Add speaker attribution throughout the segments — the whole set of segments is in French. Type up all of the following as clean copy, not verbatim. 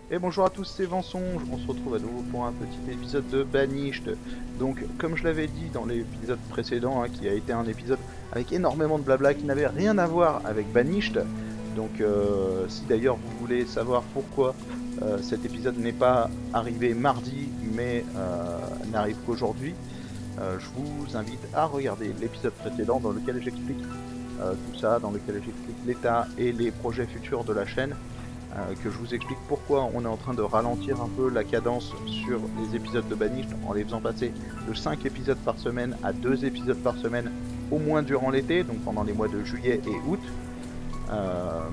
Speaker 1: Et bonjour à tous, c'est Vanson, on se retrouve à nouveau pour un petit épisode de Banished. Donc, comme je l'avais dit dans l'épisode précédent, qui a été un épisode avec énormément de blabla qui n'avait rien à voir avec Banished, donc si d'ailleurs vous voulez savoir pourquoi cet épisode n'est pas arrivé mardi, mais n'arrive qu'aujourd'hui, je vous invite à regarder l'épisode précédent dans lequel j'explique tout ça, dans lequel j'explique l'état et les projets futurs de la chaîne, que je vous explique pourquoi on est en train de ralentir un peu la cadence sur les épisodes de Banished en les faisant passer de 5 épisodes par semaine à 2 épisodes par semaine au moins durant l'été, donc pendant les mois de juillet et août, euh,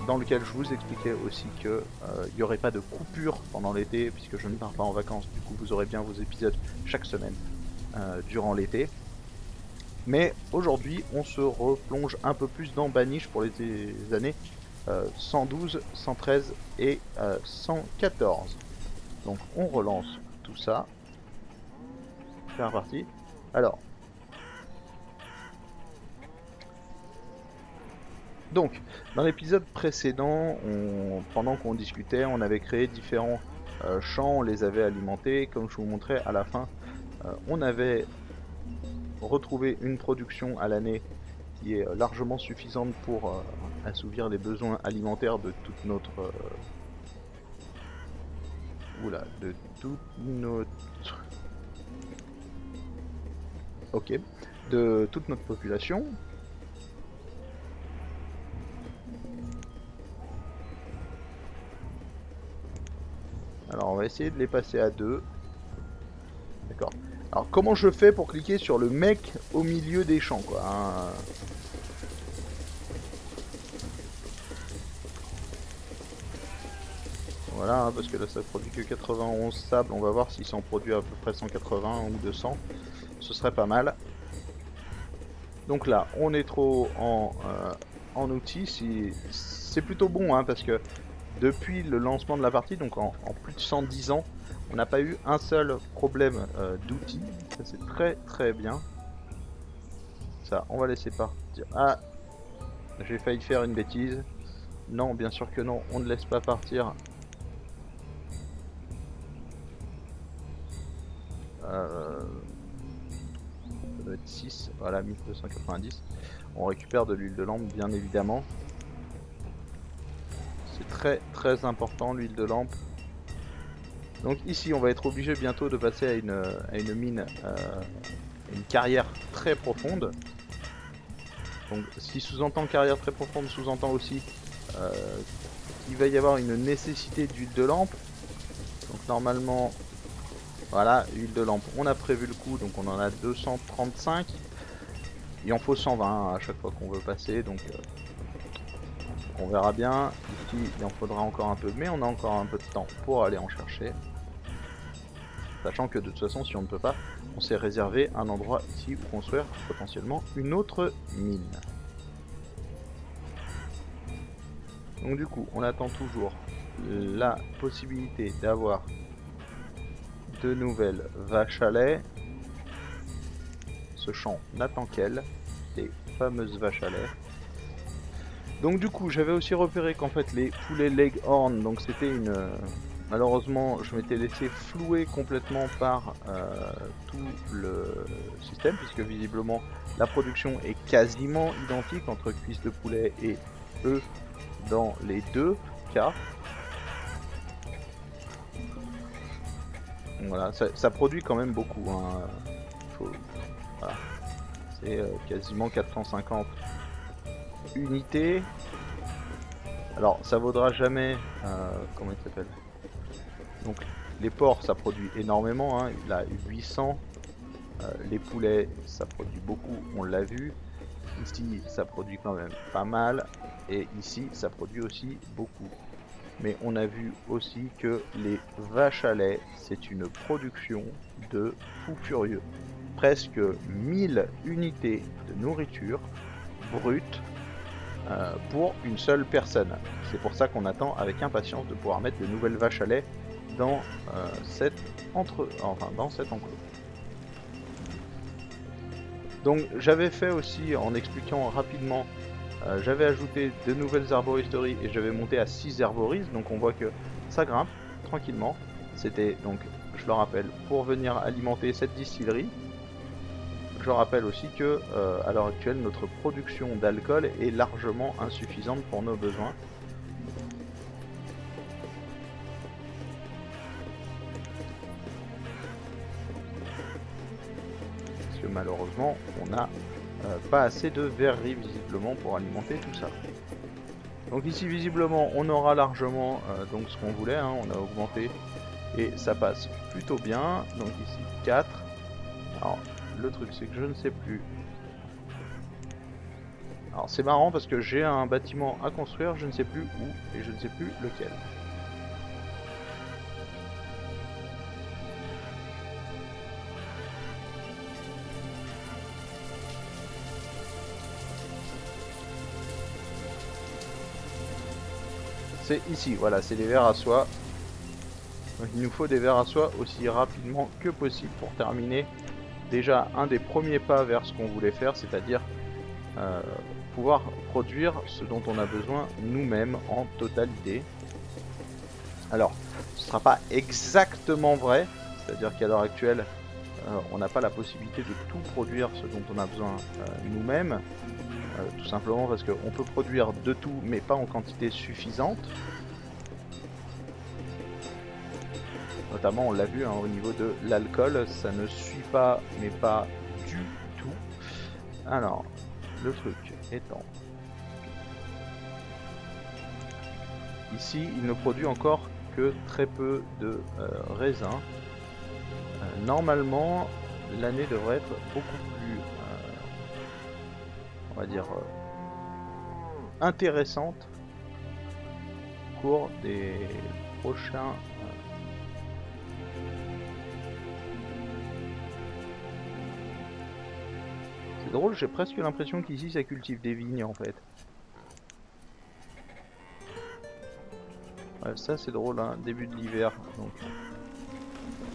Speaker 1: dans lequel je vous expliquais aussi que il n'y aurait pas de coupure pendant l'été puisque je ne pars pas en vacances, du coup vous aurez bien vos épisodes chaque semaine durant l'été. Mais aujourd'hui, on se replonge un peu plus dans Banished pour les années 112, 113 et 114. Donc on relance tout ça. C'est reparti. Alors, donc, dans l'épisode précédent, pendant qu'on discutait, on avait créé différents champs, on les avait alimentés. Comme je vous montrais à la fin, on avait retrouvé une production à l'année qui est largement suffisante pour assouvir les besoins alimentaires de toute notre oula, de toute notre ok, de toute notre population. Alors on va essayer de les passer à deux. D'accord. Alors comment je fais pour cliquer sur le mec au milieu des champs quoi, hein. Voilà, parce que là ça produit que 91 sables. On va voir s'il s'en produit à peu près 180 ou 200. Ce serait pas mal. Donc là, on est trop en outils. Si, c'est plutôt bon, hein, parce que depuis le lancement de la partie, donc en plus de 110 ans, on n'a pas eu un seul problème d'outils. Ça c'est très très bien. Ça, on va laisser partir. Ah, j'ai failli faire une bêtise. Non, bien sûr que non, on ne laisse pas partir. Ça doit être 6, voilà, 1290. On récupère de l'huile de lampe, bien évidemment. C'est très très important l'huile de lampe. Donc ici, on va être obligé bientôt de passer à une mine, une carrière très profonde. Donc ce qui sous-entend carrière très profonde sous-entend aussi qu'il va y avoir une nécessité d'huile de lampe. Donc normalement, voilà, huile de lampe, on a prévu le coup, donc on en a 235. Il en faut 120 à chaque fois qu'on veut passer, donc on verra bien. Ici, il en faudra encore un peu, mais on a encore un peu de temps pour aller en chercher. Sachant que de toute façon, si on ne peut pas, on s'est réservé un endroit ici où construire potentiellement une autre mine. Donc du coup, on attend toujours la possibilité d'avoir de nouvelles vaches à lait. Ce champ n'attend qu'elle, les fameuses vaches à lait. Donc du coup, j'avais aussi repéré qu'en fait les poulets Leghorn, donc c'était une... malheureusement, je m'étais laissé flouer complètement par tout le système, puisque visiblement la production est quasiment identique entre cuisses de poulet et œufs dans les deux cas. Voilà, ça produit quand même beaucoup, hein. Voilà. C'est quasiment 450 unités. Alors ça vaudra jamais, comment il s'appelle, donc les porcs ça produit énormément, hein. Il a 800, les poulets ça produit beaucoup, on l'a vu. Ici ça produit quand même pas mal, et ici ça produit aussi beaucoup. Mais on a vu aussi que les vaches à lait c'est une production de fou furieux. Presque 1000 unités de nourriture brute pour une seule personne. C'est pour ça qu'on attend avec impatience de pouvoir mettre de nouvelles vaches à lait dans dans cet enclos. Donc j'avais fait aussi, en expliquant rapidement, j'avais ajouté de nouvelles arboristeries et j'avais monté à 6 herboristes. Donc on voit que ça grimpe tranquillement. C'était donc, je le rappelle, pour venir alimenter cette distillerie. Je rappelle aussi que à l'heure actuelle, notre production d'alcool est largement insuffisante pour nos besoins. Parce que malheureusement, on n'a pas assez de verreries visiblement pour alimenter tout ça. Donc ici visiblement on aura largement donc ce qu'on voulait, hein, on a augmenté et ça passe plutôt bien. Donc ici 4. Alors le truc c'est que je ne sais plus. Alors c'est marrant parce que j'ai un bâtiment à construire, je ne sais plus où et je ne sais plus lequel. C'est ici, voilà, c'est des verres à soie. Donc il nous faut des verres à soie aussi rapidement que possible pour terminer déjà un des premiers pas vers ce qu'on voulait faire, c'est-à-dire pouvoir produire ce dont on a besoin nous-mêmes en totalité. Alors, ce ne sera pas exactement vrai, c'est-à-dire qu'à l'heure actuelle, on n'a pas la possibilité de tout produire ce dont on a besoin nous-mêmes. Tout simplement parce qu'on peut produire de tout mais pas en quantité suffisante. Notamment on l'a vu hein, au niveau de l'alcool, ça ne suit pas mais pas du tout. Alors le truc étant, ici il ne produit encore que très peu de raisins. Normalement l'année devrait être beaucoup plus on va dire intéressante au cours des prochains c'est drôle, j'ai presque l'impression qu'ici ça cultive des vignes en fait. Ouais, ça c'est drôle, hein, début de l'hiver, donc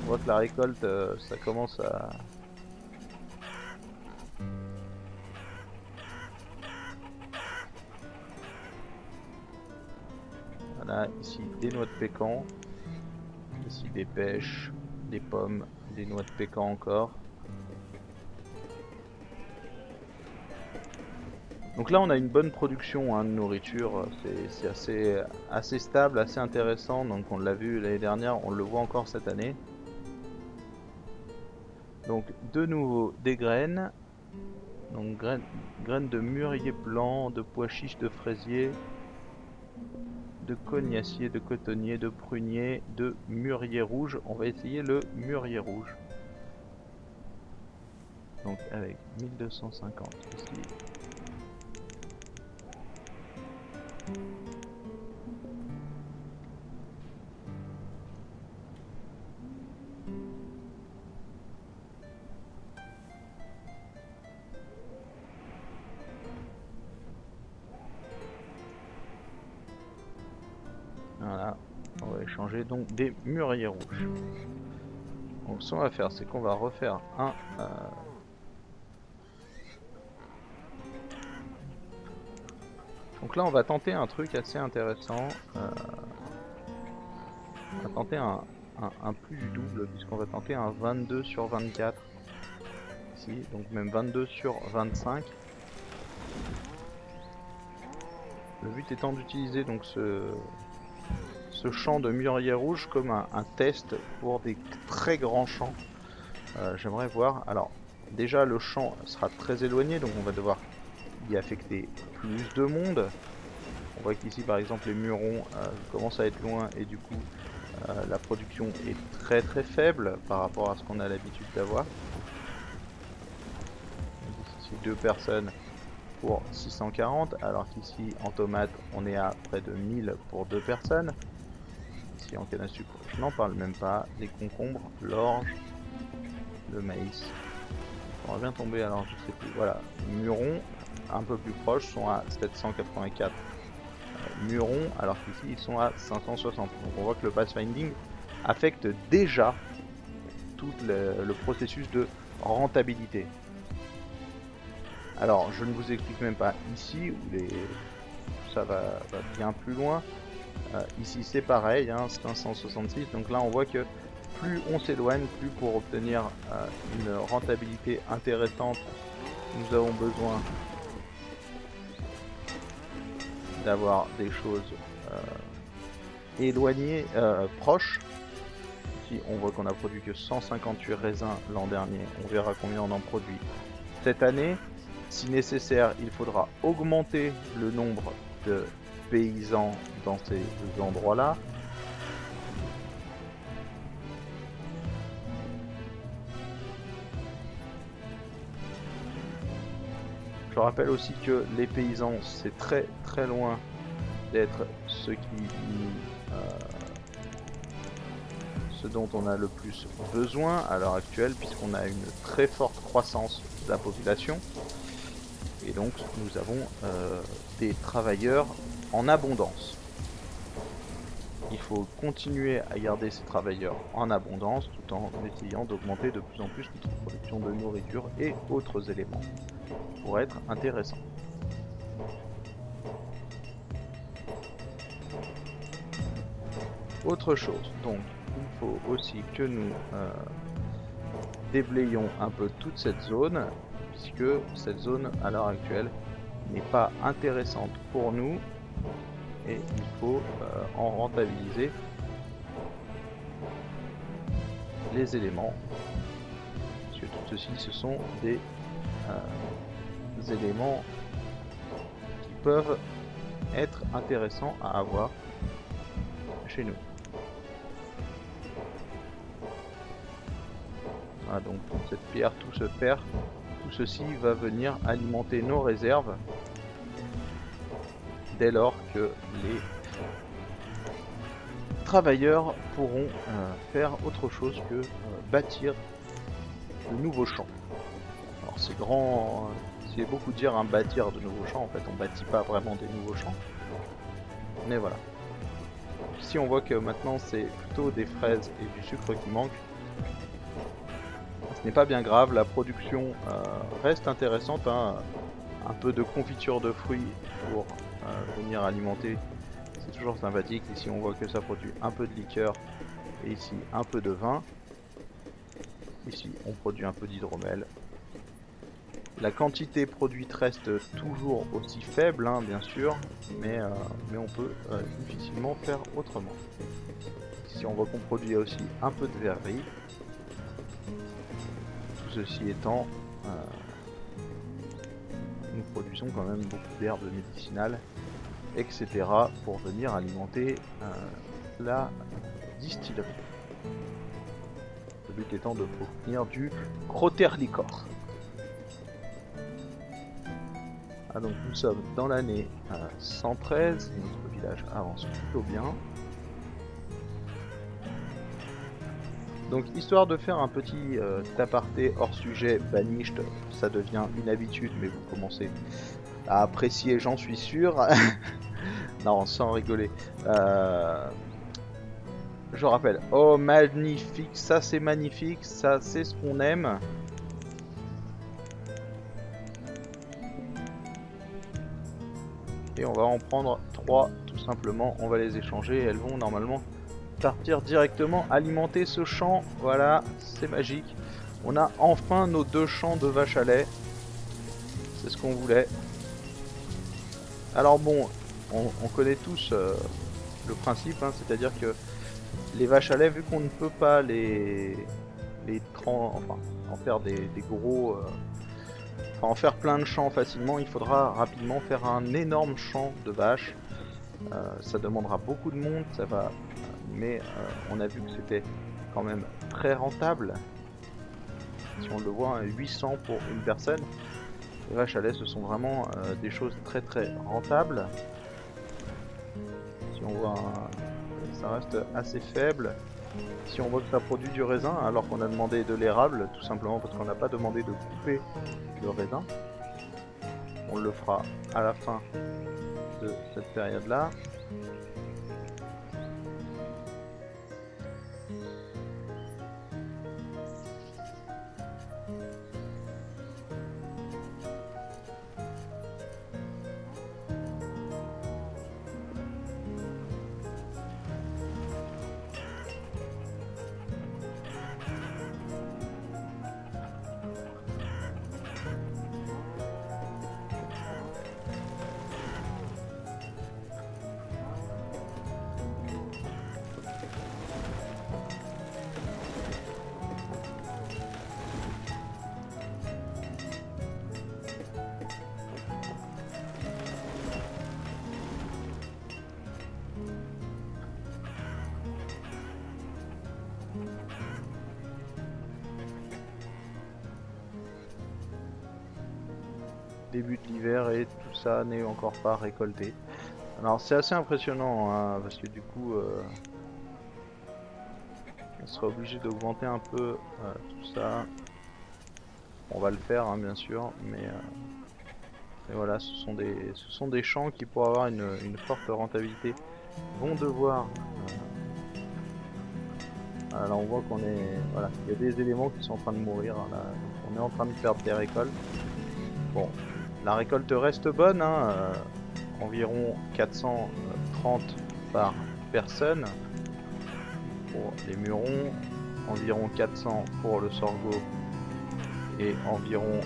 Speaker 1: on voit que la récolte ça commence à... Voilà, ici des noix de pécan, ici des pêches, des pommes, des noix de pécan encore. Donc là on a une bonne production hein, de nourriture, c'est assez stable, assez intéressant, donc on l'a vu l'année dernière, on le voit encore cette année. Donc de nouveau des graines, donc graines de mûrier blanc, de pois chiches, de fraisier, de cognacier, de cotonnier, de prunier, de mûrier rouge. On va essayer le mûrier rouge. Donc avec 1250 ici. Voilà, on va échanger donc des mûriers rouges. Donc ce qu'on va faire, c'est qu'on va refaire un... Donc là on va tenter un truc assez intéressant. On va tenter un plus du double, puisqu'on va tenter un 22 sur 24. Ici, donc même 22 sur 25. Le but étant d'utiliser donc ce champ de mûrier rouge comme un test pour des très grands champs. J'aimerais voir, alors déjà le champ sera très éloigné, donc on va devoir y affecter plus de monde. On voit qu'ici par exemple les mûrons commencent à être loin et du coup la production est très faible par rapport à ce qu'on a l'habitude d'avoir. Ici 2 personnes pour 640, alors qu'ici en tomates on est à près de 1000 pour 2 personnes. Ici en canne à sucre, je n'en parle même pas. Les concombres, l'orge, le maïs. On va bien tomber, alors je sais plus. Voilà, les mûrons un peu plus proches sont à 784 mûrons, alors qu'ici ils sont à 560. Donc on voit que le pathfinding affecte déjà tout le processus de rentabilité. Alors je ne vous explique même pas ici où ça va bien plus loin. Ici c'est pareil, hein, 566. Donc là on voit que plus on s'éloigne, plus pour obtenir une rentabilité intéressante, nous avons besoin d'avoir des choses éloignées, proches. Ici on voit qu'on a produit que 158 raisins l'an dernier, on verra combien on en produit cette année. Si nécessaire, il faudra augmenter le nombre de paysans dans ces endroits-là. Je rappelle aussi que les paysans, c'est très très loin d'être ce dont on a le plus besoin à l'heure actuelle, puisqu'on a une très forte croissance de la population. Et donc nous avons des travailleurs en abondance. Il faut continuer à garder ces travailleurs en abondance tout en essayant d'augmenter de plus en plus notre production de nourriture et autres éléments pour être intéressant. Autre chose, donc il faut aussi que nous déblayons un peu toute cette zone, puisque cette zone à l'heure actuelle n'est pas intéressante pour nous et il faut en rentabiliser les éléments, parce que tout ceci ce sont des éléments qui peuvent être intéressants à avoir chez nous. Voilà, donc cette pierre tout se perd, tout ceci va venir alimenter nos réserves dès lors que les travailleurs pourront faire autre chose que bâtir de nouveaux champs. Alors c'est grand, c'est beaucoup dire un bâtir de nouveaux champs, en fait on bâtit pas vraiment des nouveaux champs, mais voilà. Ici on voit que maintenant c'est plutôt des fraises et du sucre qui manquent. Ce n'est pas bien grave, la production reste intéressante, hein. Un peu de confiture de fruits pour venir alimenter, c'est toujours sympathique. Ici on voit que ça produit un peu de liqueur et ici un peu de vin. Ici on produit un peu d'hydromel. La quantité produite reste toujours aussi faible, hein, bien sûr, mais on peut difficilement faire autrement. Ici on voit qu'on produit aussi un peu de verrerie. Tout ceci étant, nous produisons quand même beaucoup d'herbes médicinales, etc. pour venir alimenter la distillerie. Le but étant de fournir du Croterlicor. Ah, donc nous sommes dans l'année 113 et notre village avance plutôt bien. Donc histoire de faire un petit aparté hors sujet, Banished, ça devient une habitude, mais vous commencez à apprécier, j'en suis sûr. Non, sans rigoler. Je rappelle, oh magnifique, ça c'est magnifique, ça c'est ce qu'on aime. Et on va en prendre 3 tout simplement, on va les échanger, elles vont normalement partir directement alimenter ce champ. Voilà, c'est magique. On a enfin nos 2 champs de vaches à lait. C'est ce qu'on voulait. Alors bon, on connaît tous le principe, hein, c'est-à-dire que les vaches à lait, vu qu'on ne peut pas enfin, en faire des gros... enfin, en faire plein de champs facilement, il faudra rapidement faire un énorme champ de vaches. Ça demandera beaucoup de monde, ça va... mais on a vu que c'était quand même très rentable. Si on le voit, 800 pour une personne. Les vaches à lait, ce sont vraiment des choses très très rentables. Si on voit, ça reste assez faible. Si on voit que ça produit du raisin, alors qu'on a demandé de l'érable, tout simplement parce qu'on n'a pas demandé de couper le raisin. On le fera à la fin de cette période-là. début de l'hiver et tout ça n'est encore pas récolté. Alors c'est assez impressionnant hein, parce que du coup on sera obligé d'augmenter un peu tout ça. On va le faire hein, bien sûr, mais voilà, ce sont des champs qui pour avoir une forte rentabilité vont devoir... là on voit qu'on est... Voilà, il y a des éléments qui sont en train de mourir hein, là. Donc, on est en train de perdre des récoltes. Bon, la récolte reste bonne, hein, environ 430 par personne pour les mûrons, environ 400 pour le sorgho et environ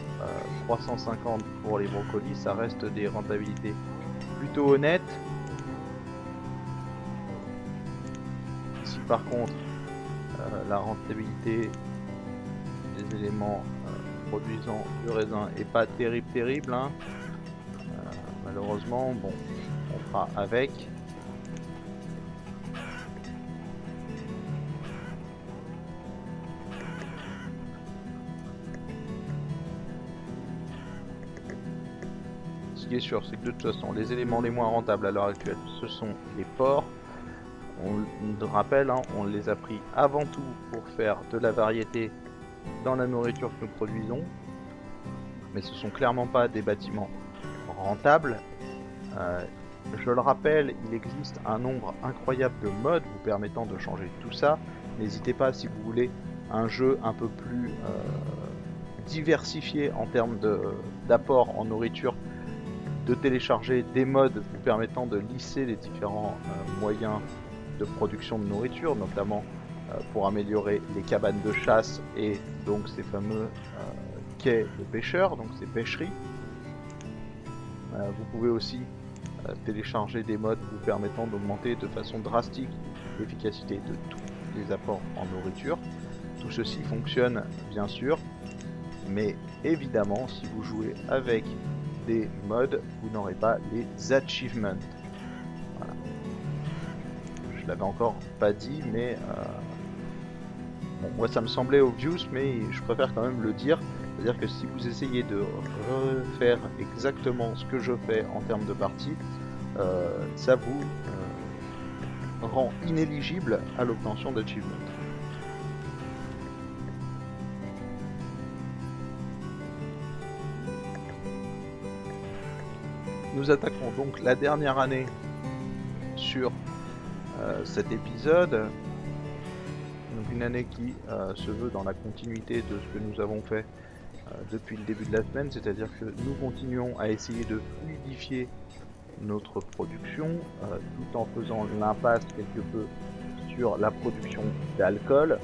Speaker 1: 350 pour les brocolis. Ça reste des rentabilités plutôt honnêtes. Ici par contre, la rentabilité des éléments produisant du raisin est pas terrible hein. Malheureusement, bon, on fera avec. Ce qui est sûr, c'est que de toute façon, les éléments les moins rentables à l'heure actuelle, ce sont les porcs. On rappelle, hein, on les a pris avant tout pour faire de la variété dans la nourriture que nous produisons. Mais ce sont clairement pas des bâtiments rentables. Je le rappelle, il existe un nombre incroyable de modes vous permettant de changer tout ça. N'hésitez pas, si vous voulez un jeu un peu plus diversifié en termes d'apport en nourriture, de télécharger des modes vous permettant de lisser les différents moyens de production de nourriture, notamment pour améliorer les cabanes de chasse et donc ces fameux quais de pêcheurs, donc ces pêcheries. Vous pouvez aussi télécharger des modes vous permettant d'augmenter de façon drastique l'efficacité de tous les apports en nourriture. Tout ceci fonctionne bien sûr, mais évidemment si vous jouez avec des modes, vous n'aurez pas les achievements. Voilà. Je l'avais encore pas dit, mais bon, moi ça me semblait obvious, mais je préfère quand même le dire. C'est-à-dire que si vous essayez de refaire exactement ce que je fais en termes de partie, ça vous rend inéligible à l'obtention d'achievement. Nous attaquons donc la dernière année sur cet épisode. Donc une année qui se veut dans la continuité de ce que nous avons fait depuis le début de la semaine, c'est-à-dire que nous continuons à essayer de fluidifier notre production tout en faisant l'impasse quelque peu sur la production d'alcool,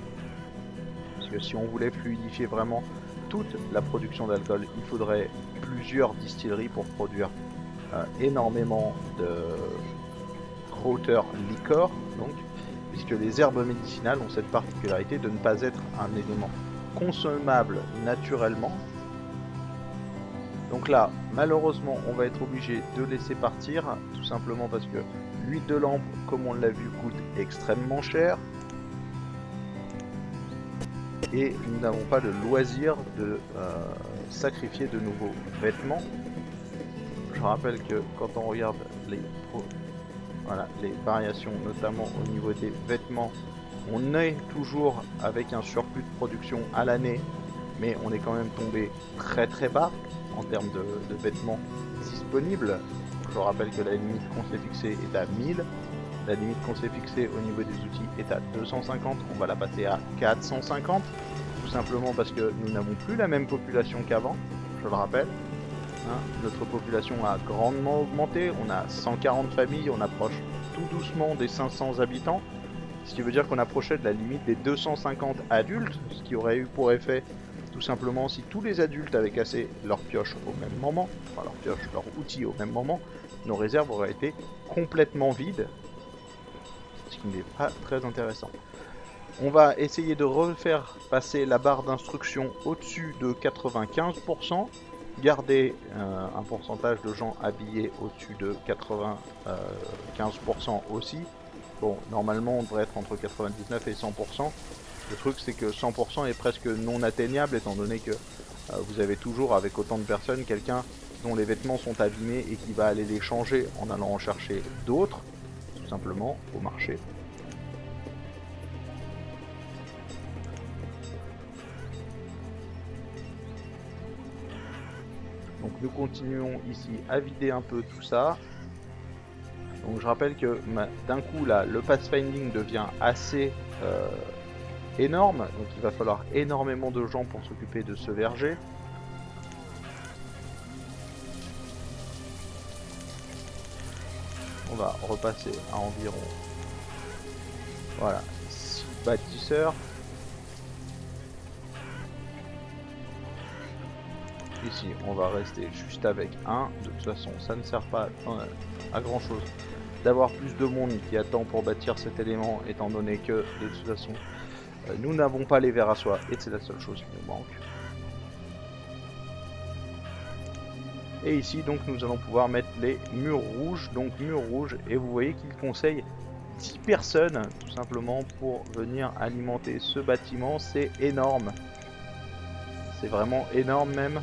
Speaker 1: parce que si on voulait fluidifier vraiment toute la production d'alcool, il faudrait plusieurs distilleries pour produire énormément de Rother liquor, donc, puisque les herbes médicinales ont cette particularité de ne pas être un élément consommable naturellement. Donc là, malheureusement, on va être obligé de laisser partir, tout simplement parce que l'huile de lampe, comme on l'a vu, coûte extrêmement cher. Et nous n'avons pas le loisir de sacrifier de nouveaux vêtements. Je rappelle que quand on regarde les variations, notamment au niveau des vêtements, on est toujours avec un surplus de production à l'année, mais on est quand même tombé très bas en termes de vêtements disponibles. Je rappelle que la limite qu'on s'est fixée est à 1000, la limite qu'on s'est fixée au niveau des outils est à 250, on va la passer à 450, tout simplement parce que nous n'avons plus la même population qu'avant, je le rappelle. Hein, notre population a grandement augmenté, on a 140 familles, on approche tout doucement des 500 habitants, ce qui veut dire qu'on approchait de la limite des 250 adultes, ce qui aurait eu pour effet, tout simplement, si tous les adultes avaient cassé leur pioche au même moment, enfin leur outil au même moment, nos réserves auraient été complètement vides, ce qui n'est pas très intéressant. On va essayer de refaire passer la barre d'instruction au-dessus de 95%, garder un pourcentage de gens habillés au-dessus de 95% aussi. Bon, normalement on devrait être entre 99 et 100%. Le truc c'est que 100% est presque non atteignable étant donné que vous avez toujours avec autant de personnes quelqu'un dont les vêtements sont abîmés et qui va aller les changer en allant en chercher d'autres, tout simplement, au marché. Donc nous continuons ici à vider un peu tout ça. Donc je rappelle que d'un coup là, le pathfinding devient assez énorme, donc il va falloir énormément de gens pour s'occuper de ce verger. On va repasser à environ, voilà, 6 bâtisseurs. Ici on va rester juste avec un, de toute façon ça ne sert pas à grand chose d'avoir plus de monde qui attend pour bâtir cet élément, étant donné que de toute façon nous n'avons pas les vers à soie et c'est la seule chose qui nous manque. Et ici donc nous allons pouvoir mettre les murs rouges, donc murs rouges, et vous voyez qu'il conseille 10 personnes tout simplement pour venir alimenter ce bâtiment. C'est énorme, c'est vraiment énorme même.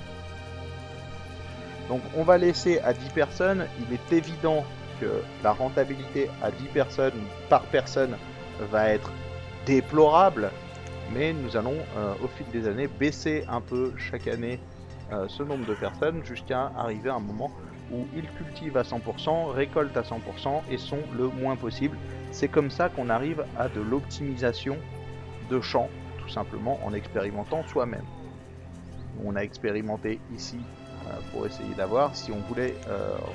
Speaker 1: Donc on va laisser à 10 personnes. Il est évident que la rentabilité à 10 personnes par personne va être déplorable, mais nous allons au fil des années baisser un peu chaque année ce nombre de personnes jusqu'à arriver à un moment où ils cultivent à 100%, récoltent à 100% et sont le moins possible. C'est comme ça qu'on arrive à de l'optimisation de champs, tout simplement en expérimentant soi-même. On a expérimenté ici pour essayer d'avoir, si on voulait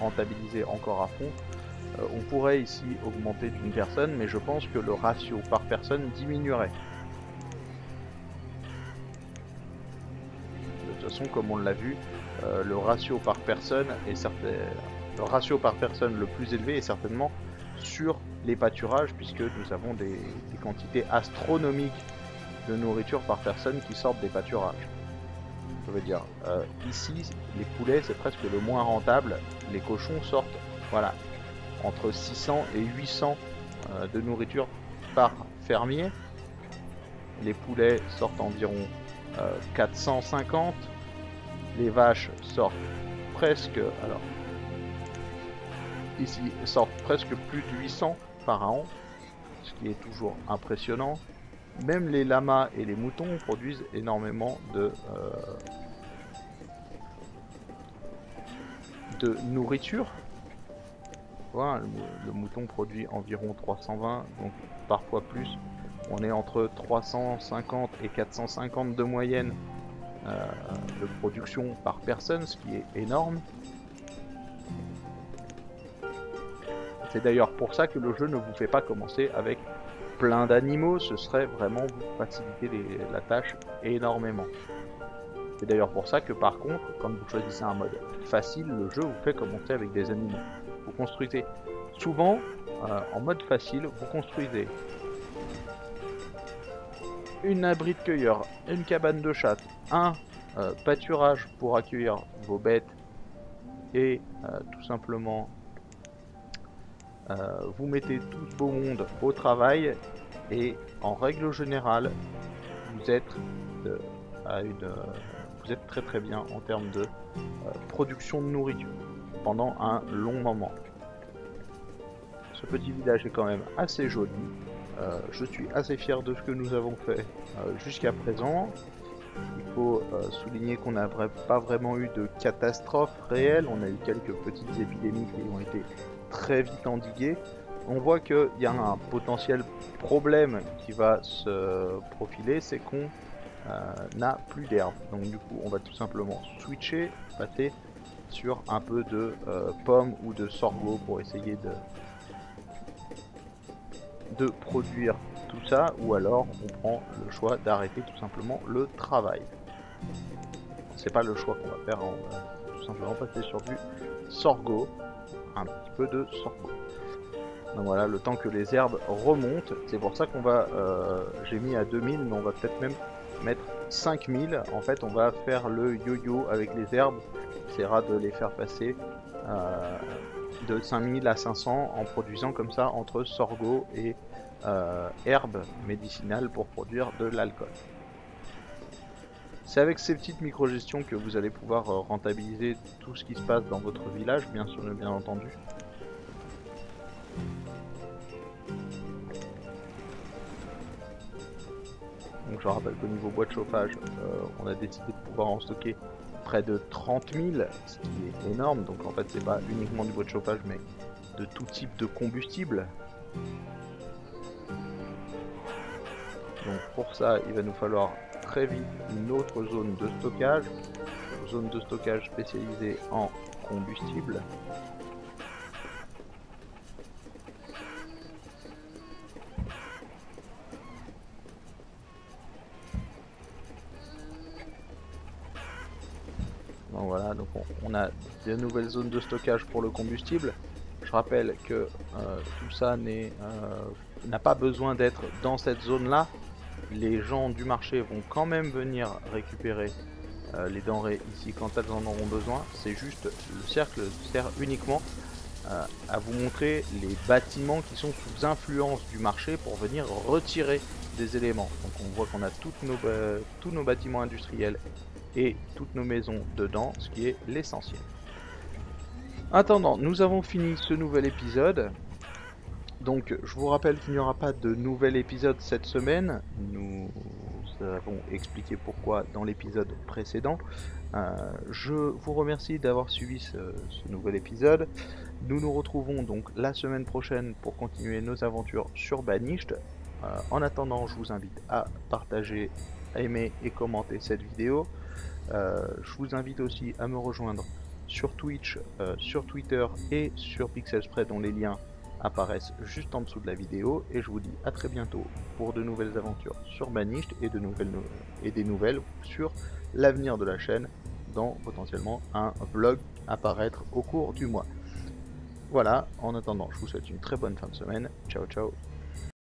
Speaker 1: rentabiliser encore à fond, on pourrait ici augmenter d'une personne, mais je pense que le ratio par personne diminuerait. De toute façon, comme on l'a vu, le ratio par personne le ratio par personne le plus élevé est certainement sur les pâturages, puisque nous avons des quantités astronomiques de nourriture par personne qui sortent des pâturages. Je veux dire, ici, les poulets, c'est presque le moins rentable. Les cochons sortent, voilà, entre 600 et 800 de nourriture par fermier. Les poulets sortent environ 450. Les vaches sortent presque, alors, ici, sortent presque plus de 800 par an, ce qui est toujours impressionnant. Même les lamas et les moutons produisent énormément de nourriture. Voilà, le mouton produit environ 320, donc parfois plus. On est entre 350 et 450 de moyenne de production par personne, ce qui est énorme. C'est d'ailleurs pour ça que le jeu ne vous fait pas commencer avec plein d'animaux, ce serait vraiment vous faciliter la tâche énormément. C'est d'ailleurs pour ça que par contre, quand vous choisissez un mode facile, le jeu vous fait commencer avec des animaux. Vous construisez souvent en mode facile, vous construisez une abri de cueilleur, une cabane de chasse, un pâturage pour accueillir vos bêtes et tout simplement vous mettez tout ce beau monde au travail et en règle générale vous êtes vous êtes très bien en termes de production de nourriture pendant un long moment. Ce petit village est quand même assez joli. Je suis assez fier de ce que nous avons fait jusqu'à présent. Il faut souligner qu'on n'a pas vraiment eu de catastrophe réelle. On a eu quelques petites épidémies qui ont été très vite endiguées. On voit qu'il y a un potentiel problème qui va se profiler, c'est qu'on n'a plus d'herbe. Donc du coup on va tout simplement switcher, passer sur un peu de pommes ou de sorgho pour essayer de produire tout ça, ou alors on prend le choix d'arrêter tout simplement le travail. C'est pas le choix qu'on va faire, on va tout simplement passer sur du sorgho, un petit peu de sorgho. Donc voilà, le temps que les herbes remontent, c'est pour ça qu'on va, j'ai mis à 2000, mais on va peut-être même mettre 5000. En fait on va faire le yo-yo avec les herbes, on essaiera de les faire passer de 5000 à 500 en produisant comme ça entre sorgho et herbes médicinales pour produire de l'alcool. C'est avec ces petites micro-gestions que vous allez pouvoir rentabiliser tout ce qui se passe dans votre village, bien sûr, bien entendu. Donc je rappelle qu'au niveau bois de chauffage, on a décidé de pouvoir en stocker près de 30 000, ce qui est énorme. Donc en fait c'est pas uniquement du bois de chauffage, mais de tout type de combustible. Donc pour ça, il va nous falloir très vite une autre zone de stockage spécialisée en combustible. Donc voilà, donc on a de nouvelles zones de stockage pour le combustible. Je rappelle que tout ça n'a pas besoin d'être dans cette zone-là. Les gens du marché vont quand même venir récupérer les denrées ici quand elles en auront besoin. C'est juste, le cercle sert uniquement à vous montrer les bâtiments qui sont sous influence du marché pour venir retirer des éléments. Donc on voit qu'on a tous nos bâtiments industriels et toutes nos maisons dedans, ce qui est l'essentiel. Attendant, nous avons fini ce nouvel épisode. Donc je vous rappelle qu'il n'y aura pas de nouvel épisode cette semaine. Nous avons expliqué pourquoi dans l'épisode précédent. Je vous remercie d'avoir suivi ce nouvel épisode. Nous nous retrouvons donc la semaine prochaine pour continuer nos aventures sur Banished. En attendant, je vous invite à partager, à aimer et commenter cette vidéo. Je vous invite aussi à me rejoindre sur Twitch, sur Twitter et sur Pixelspray dont les liens apparaissent juste en dessous de la vidéo. Et je vous dis à très bientôt pour de nouvelles aventures sur Banished et des nouvelles sur l'avenir de la chaîne dans potentiellement un vlog apparaître au cours du mois. Voilà, en attendant, je vous souhaite une très bonne fin de semaine. Ciao ciao.